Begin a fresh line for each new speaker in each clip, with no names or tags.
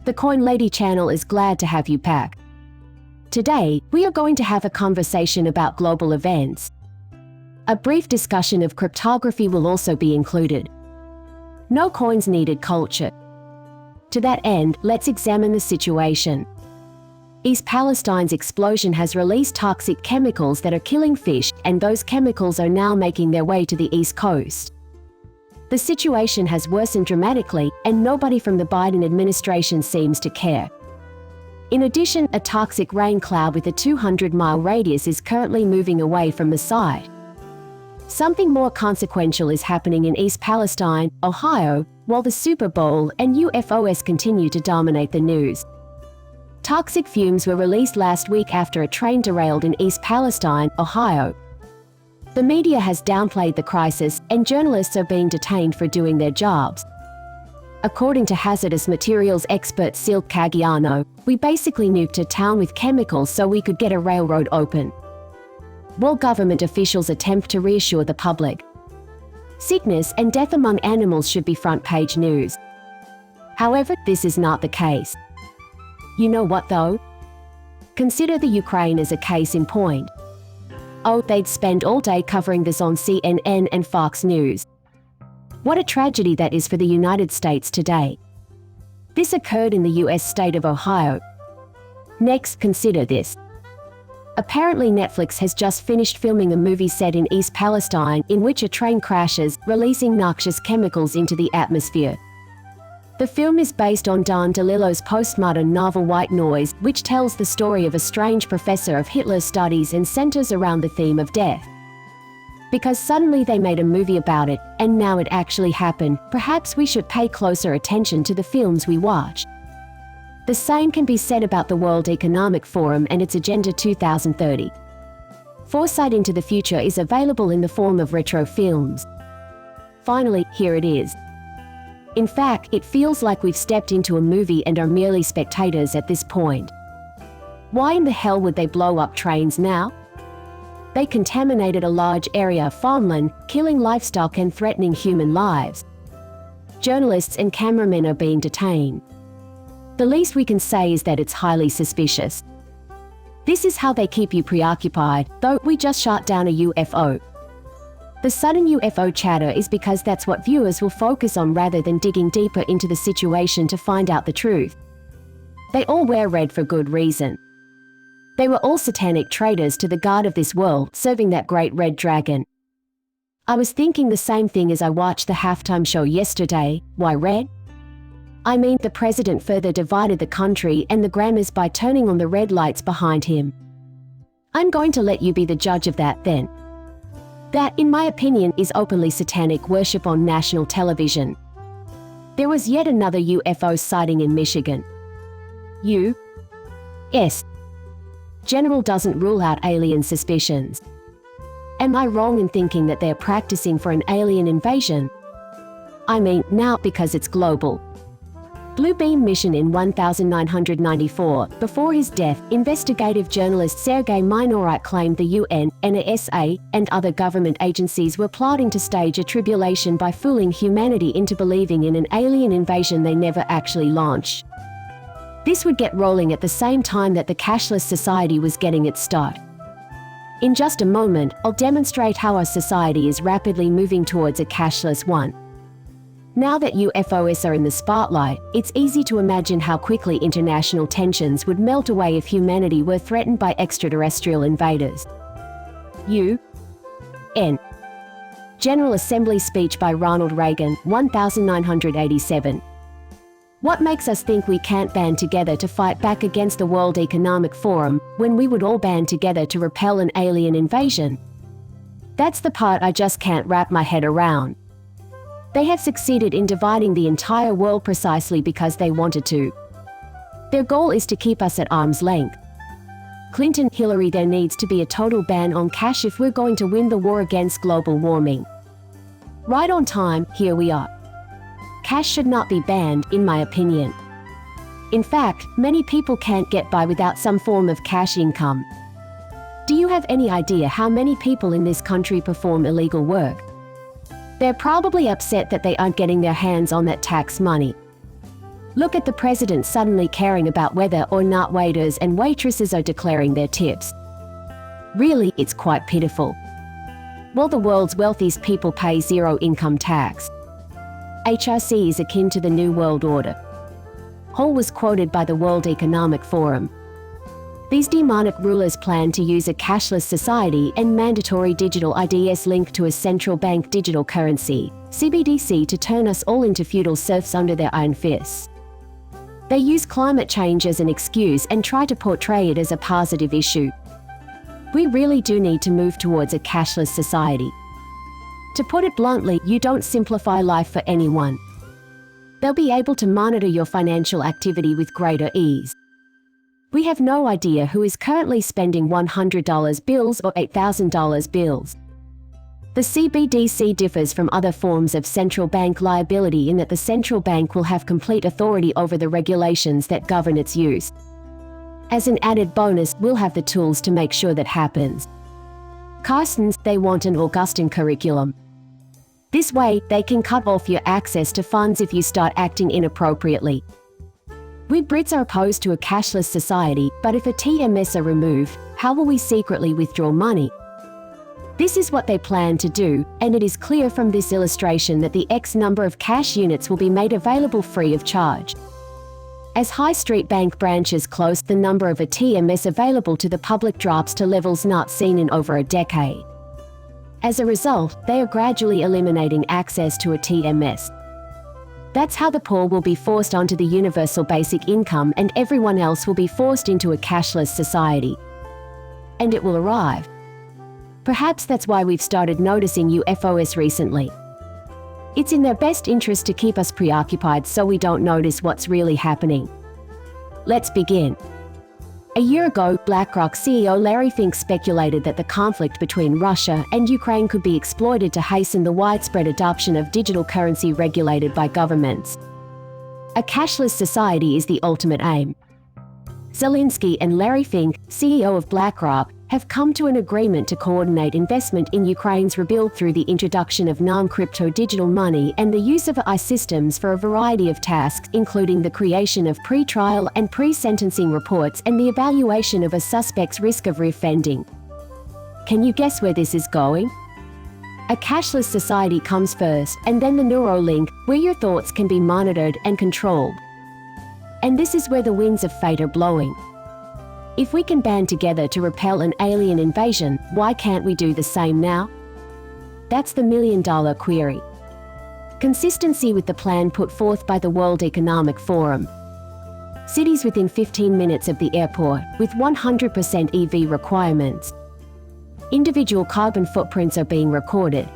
The Coin Lady channel is glad to have you back. Today, we are going to have a conversation about global events. A brief discussion of cryptography will also be included. No coins needed culture. To that end, let's examine the situation. East Palestine's explosion has released toxic chemicals that are killing fish, and those chemicals are now making their way to the East Coast. The situation has worsened dramatically, and nobody from the Biden administration seems to care. In addition, a toxic rain cloud with a 200-mile radius is currently moving away from the site. Something more consequential is happening in East Palestine, Ohio, while the Super Bowl and UFOs continue to dominate the news. Toxic fumes were released last week after a train derailed in East Palestine, Ohio. The media has downplayed the crisis, and journalists are being detained for doing their jobs. According to hazardous materials expert Silk Cagiano, we basically nuked a town with chemicals so we could get a railroad open. While government officials attempt to reassure the public, sickness and death among animals should be front-page news. However, this is not the case. You know what though? Consider the Ukraine as a case in point. Oh, they'd spend all day covering this on CNN and Fox News. What a tragedy that is for the United States today. This occurred in the US state of Ohio. Next, consider this. Apparently Netflix has just finished filming a movie set in East Palestine in which a train crashes, releasing noxious chemicals into the atmosphere. The film is based on Don DeLillo's postmodern novel White Noise, which tells the story of a strange professor of Hitler studies and centers around the theme of death. Because suddenly they made a movie about it, and now it actually happened, perhaps we should pay closer attention to the films we watch. The same can be said about the World Economic Forum and its Agenda 2030. Foresight into the future is available in the form of retro films. Finally, here it is. In fact, it feels like we've stepped into a movie and are merely spectators at this point. Why in the hell would they blow up trains now? They contaminated a large area of farmland, killing livestock and threatening human lives. Journalists and cameramen are being detained. The least we can say is that it's highly suspicious. This is how they keep you preoccupied, though we just shot down a UFO. The sudden UFO chatter is because that's what viewers will focus on rather than digging deeper into the situation to find out the truth. They all wear red for good reason. They were all satanic traitors to the God of this world, serving that great red dragon. I was thinking the same thing as I watched the halftime show yesterday. Why red? I mean, the president further divided the country and the grammars by turning on the red lights behind him. I'm going to let you be the judge of that then. That, in my opinion, is openly satanic worship on national television. There was yet another UFO sighting in Michigan. U.S. General doesn't rule out alien suspicions. Am I wrong in thinking that they're practicing for an alien invasion? I mean, now because it's global. Blue Beam mission in 1994. Before his death, investigative journalist Sergei Minorit claimed the UN, NASA, and other government agencies were plotting to stage a tribulation by fooling humanity into believing in an alien invasion they never actually launched. This would get rolling at the same time that the cashless society was getting its start. In just a moment, I'll demonstrate how our society is rapidly moving towards a cashless one. Now that UFOs are in the spotlight, it's easy to imagine how quickly international tensions would melt away if humanity were threatened by extraterrestrial invaders. UN. General Assembly speech by Ronald Reagan, 1987. What makes us think we can't band together to fight back against the World Economic Forum, when we would all band together to repel an alien invasion? That's the part I just can't wrap my head around. They have succeeded in dividing the entire world precisely because they wanted to. Their goal is to keep us at arm's length. Clinton, Hillary, there needs to be a total ban on cash if we're going to win the war against global warming. Right on time, here we are. Cash should not be banned, in my opinion. In fact, many people can't get by without some form of cash income. Do you have any idea how many people in this country perform illegal work? They're probably upset that they aren't getting their hands on that tax money. Look at the president suddenly caring about whether or not waiters and waitresses are declaring their tips. Really, it's quite pitiful. While the world's wealthiest people pay zero income tax. HRC is akin to the New World Order. Hall was quoted by the World Economic Forum. These demonic rulers plan to use a cashless society and mandatory digital IDs linked to a central bank digital currency, CBDC, to turn us all into feudal serfs under their iron fists. They use climate change as an excuse and try to portray it as a positive issue. We really do need to move towards a cashless society. To put it bluntly, you don't simplify life for anyone. They'll be able to monitor your financial activity with greater ease. We have no idea who is currently spending $100 bills or $8,000 bills. The CBDC differs from other forms of central bank liability in that the central bank will have complete authority over the regulations that govern its use. As an added bonus, we'll have the tools to make sure that happens. Carstens, they want an Augustan curriculum. This way, they can cut off your access to funds if you start acting inappropriately. We Brits are opposed to a cashless society, but if a TMS are removed, how will we secretly withdraw money? This is what they plan to do, and it is clear from this illustration that the X number of cash units will be made available free of charge. As high street bank branches close, the number of a TMS available to the public drops to levels not seen in over a decade. As a result, they are gradually eliminating access to a TMS. That's how the poor will be forced onto the universal basic income and everyone else will be forced into a cashless society. And it will arrive. Perhaps that's why we've started noticing UFOs recently. It's in their best interest to keep us preoccupied so we don't notice what's really happening. Let's begin. A year ago, BlackRock CEO Larry Fink speculated that the conflict between Russia and Ukraine could be exploited to hasten the widespread adoption of digital currency regulated by governments. A cashless society is the ultimate aim. Zelensky and Larry Fink, CEO of BlackRock, have come to an agreement to coordinate investment in Ukraine's rebuild through the introduction of non-crypto digital money and the use of AI systems for a variety of tasks, including the creation of pre-trial and pre-sentencing reports and the evaluation of a suspect's risk of reoffending. Can you guess where this is going? A cashless society comes first, and then the Neuralink, where your thoughts can be monitored and controlled. And this is where the winds of fate are blowing. If we can band together to repel an alien invasion, why can't we do the same now? That's the million-dollar query. Consistency with the plan put forth by the World Economic Forum. Cities within 15 minutes of the airport, with 100% EV requirements. Individual carbon footprints are being recorded.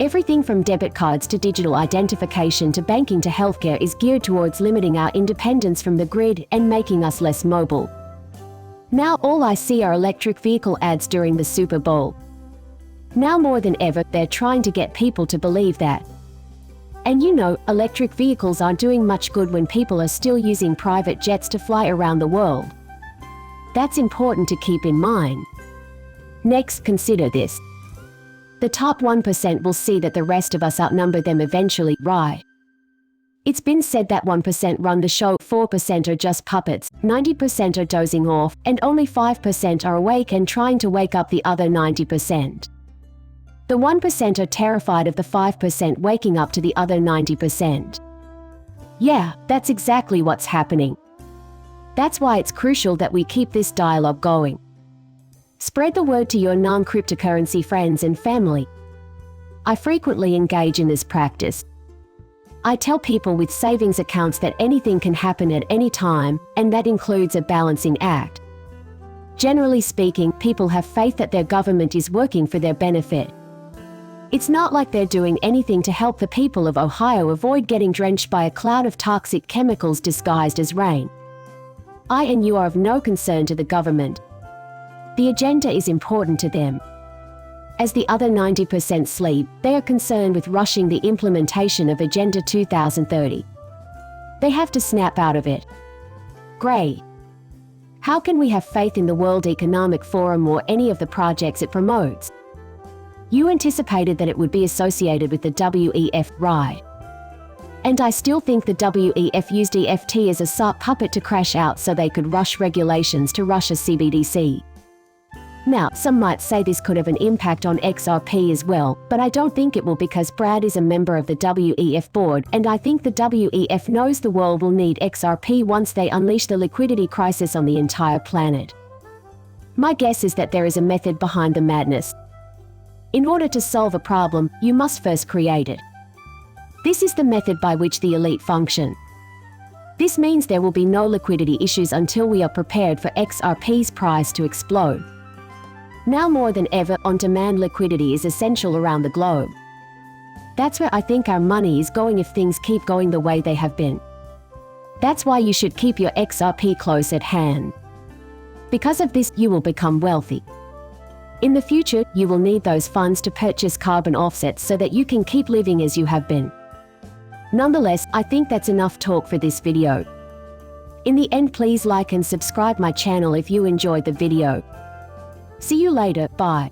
Everything from debit cards to digital identification to banking to healthcare is geared towards limiting our independence from the grid and making us less mobile. Now all I see are electric vehicle ads during the Super Bowl. Now more than ever, they're trying to get people to believe that. And you know, electric vehicles aren't doing much good when people are still using private jets to fly around the world. That's important to keep in mind. Next, consider this. The top 1% will see that the rest of us outnumber them eventually, right? It's been said that 1% run the show, 4% are just puppets, 90% are dozing off, and only 5% are awake and trying to wake up the other 90%. The 1% are terrified of the 5% waking up to the other 90%. Yeah, that's exactly what's happening. That's why it's crucial that we keep this dialogue going. Spread the word to your non-cryptocurrency friends and family. I frequently engage in this practice. I tell people with savings accounts that anything can happen at any time, and that includes a balancing act. Generally speaking, people have faith that their government is working for their benefit. It's not like they're doing anything to help the people of Ohio avoid getting drenched by a cloud of toxic chemicals disguised as rain. I and you are of no concern to the government. The agenda is important to them. As the other 90% sleep, they are concerned with rushing the implementation of Agenda 2030. They have to snap out of it. Great. How can we have faith in the World Economic Forum or any of the projects it promotes? You anticipated that it would be associated with the WEF, right? And I still think the WEF used EFT as a sock puppet to crash out so they could rush regulations to Russia's CBDC. Now, some might say this could have an impact on XRP as well, but I don't think it will because Brad is a member of the WEF board, and I think the WEF knows the world will need XRP once they unleash the liquidity crisis on the entire planet. My guess is that there is a method behind the madness. In order to solve a problem, you must first create it. This is the method by which the elite function. This means there will be no liquidity issues until we are prepared for XRP's price to explode. Now more than ever, on-demand liquidity is essential around the globe. That's where I think our money is going if things keep going the way they have been. That's why you should keep your XRP close at hand. Because of this, you will become wealthy. In the future, you will need those funds to purchase carbon offsets so that you can keep living as you have been. Nonetheless, I think that's enough talk for this video. In the end, please like and subscribe my channel if you enjoyed the video. See you later, bye.